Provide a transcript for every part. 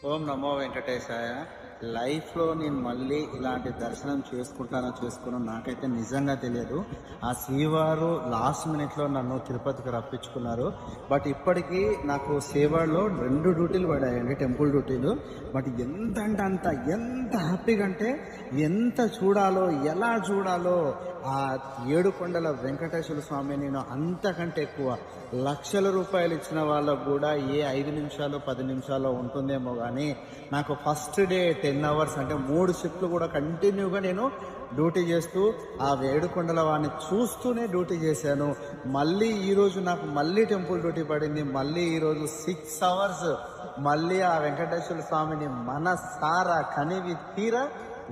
ఓం నమో వెంకటేశాయ. లైఫ్‌లో నేను మళ్ళీ ఇలాంటి దర్శనం చేసుకోనో నాకైతే నిజంగా తెలియదు. ఆ శ్రీవారు లాస్ట్ మినిట్‌లో నన్ను తిరుపతికి రప్పించుకున్నారు. బట్ ఇప్పటికీ నాకు సేవలో 2 డ్యూటీలు పడాయండి, టెంపుల్ డ్యూటీలు. బట్ ఎంత అంటే అంత, ఎంత హ్యాపీగా అంటే ఎంత చూడాలో, ఎలా చూడాలో ఆ ఏడుకొండల వెంకటేశ్వర స్వామి నేను అంతకంటే ఎక్కువ లక్షల రూపాయలు ఇచ్చిన వాళ్ళకు కూడా ఏ 5 నిమిషాలు 10 నిమిషాల్లో ఉంటుందేమో కానీ నాకు ఫస్ట్ డే 10 అవర్స్ అంటే 3 షిఫ్ట్లు కూడా కంటిన్యూగా నేను డ్యూటీ చేస్తూ ఆ ఏడుకొండల వాడిని చూస్తూనే డ్యూటీ చేశాను. మళ్ళీ ఈరోజు నాకు మళ్ళీ టెంపుల్ డ్యూటీ పడింది. మళ్ళీ ఈరోజు 6 అవర్స్ మళ్ళీ ఆ వెంకటేశ్వర స్వామిని మనసారా కనివి తీరా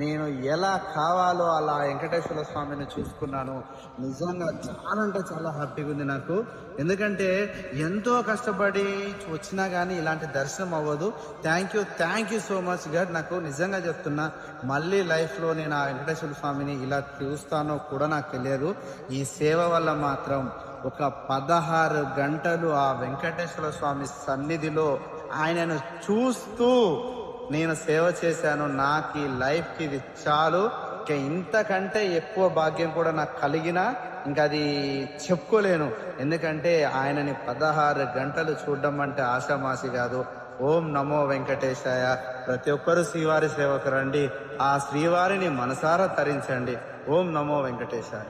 నేను ఎలా కావాలో అలా వెంకటేశ్వర స్వామిని చూసుకున్నాను. నిజంగా చాలా అంటే చాలా హ్యాపీగా ఉంది నాకు. ఎందుకంటే ఎంతో కష్టపడి వచ్చినా కానీ ఇలాంటి దర్శనం అవ్వదు. Thank you so much God. నాకు నిజంగా చెప్తున్నా, మళ్ళీ లైఫ్లో నేను ఆ వెంకటేశ్వర స్వామిని ఇలా చూస్తానో కూడా నాకు తెలియదు. ఈ సేవ వల్ల మాత్రం ఒక 16 గంటలు ఆ వెంకటేశ్వర స్వామి సన్నిధిలో ఆయనను చూస్తూ నేను సేవ చేశాను. నాకు ఈ లైఫ్కి ఇది చాలు. ఇంకా ఇంతకంటే ఎక్కువ భాగ్యం కూడా నాకు కలిగినా ఇంకా అది చెప్పుకోలేను. ఎందుకంటే ఆయనని 16 గంటలు చూడడం అంటే ఆషామాషి కాదు. ఓం నమో వెంకటేశాయ. ప్రతి ఒక్కరూ శ్రీవారి సేవకు రండి, ఆ శ్రీవారిని మనసారా తరించండి. ఓం నమో వెంకటేశాయ.